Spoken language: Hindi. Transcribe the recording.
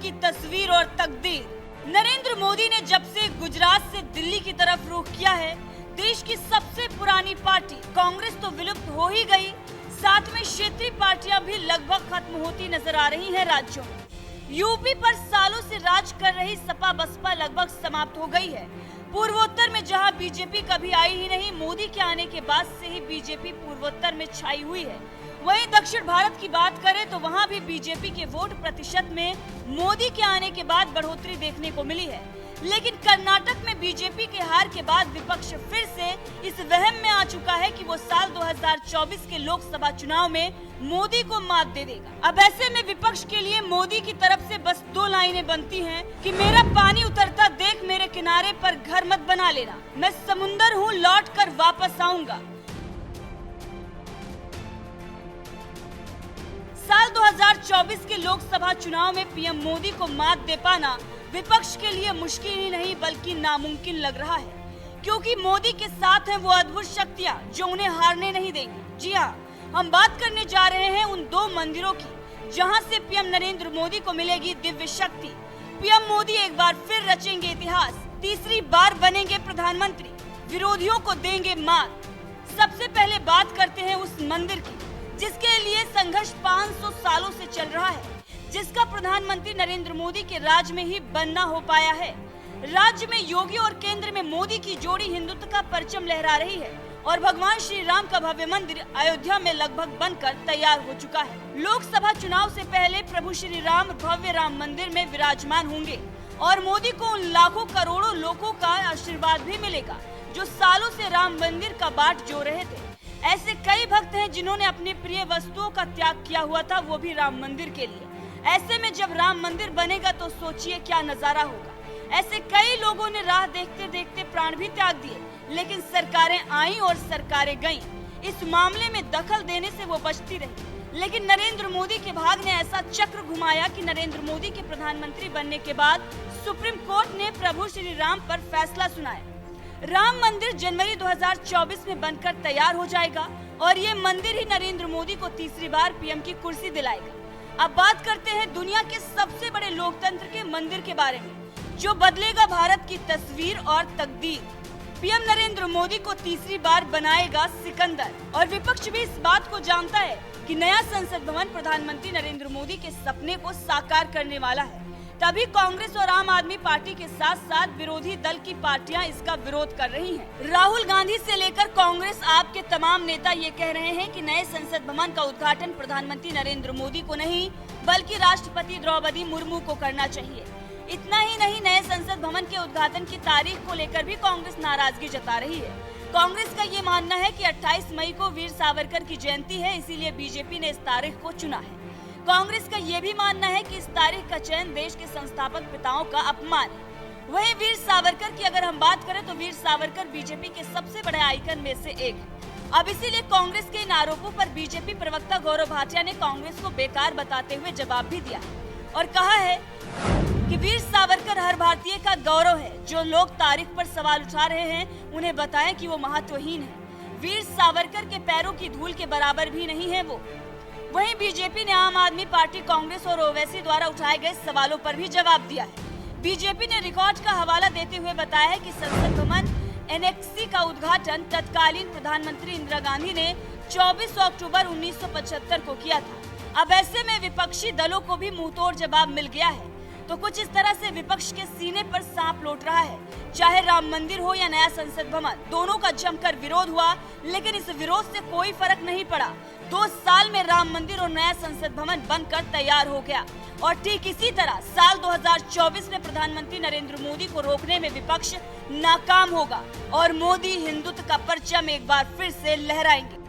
की तस्वीर और तकदीर। नरेंद्र मोदी ने जब से गुजरात से दिल्ली की तरफ रुख किया है, देश की सबसे पुरानी पार्टी कांग्रेस तो विलुप्त हो ही गई, साथ में क्षेत्रीय पार्टियां भी लगभग खत्म होती नजर आ रही हैं राज्यों में। यूपी पर सालों से राज कर रही सपा बसपा लगभग समाप्त हो गई है। पूर्वोत्तर में जहां बीजेपी कभी आई ही नहीं, मोदी के आने के बाद से ही बीजेपी पूर्वोत्तर में छाई हुई है। वहीं दक्षिण भारत की बात करें तो वहां भी बीजेपी के वोट प्रतिशत में मोदी के आने के बाद बढ़ोतरी देखने को मिली है। लेकिन कर्नाटक में बीजेपी के हार के बाद विपक्ष फिर से इस वहम में आ चुका है कि वो साल 2024 के लोकसभा चुनाव में मोदी को मात दे देगा। अब ऐसे में विपक्ष के लिए मोदी की तरफ से बस दो लाइनें बनती हैं कि मेरा पानी उतरता देख मेरे किनारे पर घर मत बना लेना, मैं समुंदर हूँ लौट कर वापस आऊंगा। साल 2024 के लोकसभा चुनाव में पीएम मोदी को मात दे पाना विपक्ष के लिए मुश्किल ही नहीं बल्कि नामुमकिन लग रहा है, क्योंकि मोदी के साथ हैं वो अद्भुत शक्तियां जो उन्हें हारने नहीं देंगी। जी हाँ, हम बात करने जा रहे हैं उन दो मंदिरों की जहां से पीएम नरेंद्र मोदी को मिलेगी दिव्य शक्ति। पीएम मोदी एक बार फिर रचेंगे इतिहास, तीसरी बार बनेंगे प्रधानमंत्री, विरोधियों को देंगे मात। सबसे पहले बात करते हैं उस मंदिर की जिसके लिए संघर्ष 500 सालों से चल रहा है, जिसका प्रधानमंत्री नरेंद्र मोदी के राज में ही बनना हो पाया है। राज्य में योगी और केंद्र में मोदी की जोड़ी हिंदुत्व का परचम लहरा रही है और भगवान श्री राम का भव्य मंदिर अयोध्या में लगभग बनकर तैयार हो चुका है। लोकसभा चुनाव से पहले प्रभु श्री राम भव्य राम मंदिर में विराजमान होंगे और मोदी को उन लाखों करोड़ों लोगों का आशीर्वाद भी मिलेगा जो सालों से राम मंदिर का बाट जो रहे थे। ऐसे कई भक्त हैं जिन्होंने अपनी प्रिय वस्तुओं का त्याग किया हुआ था, वो भी राम मंदिर के लिए। ऐसे में जब राम मंदिर बनेगा तो सोचिए क्या नजारा होगा। ऐसे कई लोगों ने राह देखते देखते प्राण भी त्याग दिए, लेकिन सरकारें आईं और सरकारें गईं। इस मामले में दखल देने से वो बचती रही, लेकिन नरेंद्र मोदी के भाग ने ऐसा चक्र घुमाया कि नरेंद्र मोदी के प्रधानमंत्री बनने के बाद सुप्रीम कोर्ट ने प्रभु श्री राम पर फैसला सुनाया। राम मंदिर जनवरी 2024 में बनकर तैयार हो जाएगा और ये मंदिर ही नरेंद्र मोदी को तीसरी बार पीएम की कुर्सी दिलाएगा। अब बात करते हैं दुनिया के सबसे बड़े लोकतंत्र के मंदिर के बारे में, जो बदलेगा भारत की तस्वीर और तकदीर। पीएम नरेंद्र मोदी को तीसरी बार बनाएगा सिकंदर, और विपक्ष भी इस बात को जानता है कि नया संसद भवन प्रधानमंत्री नरेंद्र मोदी के सपने को साकार करने वाला है। तभी कांग्रेस और आम आदमी पार्टी के साथ साथ विरोधी दल की पार्टियां इसका विरोध कर रही हैं। राहुल गांधी से लेकर कांग्रेस आप के तमाम नेता ये कह रहे हैं कि नए संसद भवन का उद्घाटन प्रधानमंत्री नरेंद्र मोदी को नहीं बल्कि राष्ट्रपति द्रौपदी मुर्मू को करना चाहिए। इतना ही नहीं, नए संसद भवन के उद्घाटन की तारीख को लेकर भी कांग्रेस नाराजगी जता रही है। कांग्रेस का ये मानना है कि 28 मई को वीर सावरकर की जयंती है, इसीलिए बीजेपी ने इस तारीख को चुना है। कांग्रेस का ये भी मानना है कि इस तारीख का चयन देश के संस्थापक पिताओं का अपमान है। वहीं वीर सावरकर की अगर हम बात करें तो वीर सावरकर बीजेपी के सबसे बड़े आइकन में से एक है। अब इसीलिए कांग्रेस के इन आरोपों पर बीजेपी प्रवक्ता गौरव भाटिया ने कांग्रेस को बेकार बताते हुए जवाब भी दिया और कहा है कि वीर सावरकर हर भारतीय का गौरव है। जो लोग तारीख पर सवाल उठा रहे हैं उन्हें बताएं कि वो महत्वहीन है। वीर सावरकर के पैरों की धूल के बराबर भी नहीं है वो। वहीं बीजेपी ने आम आदमी पार्टी, कांग्रेस और ओवैसी द्वारा उठाए गए सवालों पर भी जवाब दिया है। बीजेपी ने रिकॉर्ड का हवाला देते हुए बताया है कि संसद भवन एनेक्सी का उद्घाटन तत्कालीन प्रधानमंत्री इंदिरा गांधी ने 24 अक्टूबर 1975 को किया था। अब ऐसे में विपक्षी दलों को भी मुंहतोड़ जवाब मिल गया है, तो कुछ इस तरह से विपक्ष के सीने पर सांप लौट रहा है। चाहे राम मंदिर हो या नया संसद भवन, दोनों का जमकर विरोध हुआ, लेकिन इस विरोध से कोई फर्क नहीं पड़ा। 2 साल में राम मंदिर और नया संसद भवन बनकर तैयार हो गया। और ठीक इसी तरह साल 2024 में प्रधानमंत्री नरेंद्र मोदी को रोकने में विपक्ष नाकाम होगा और मोदी हिंदुत्व का परचम एक बार फिर से लहराएंगे।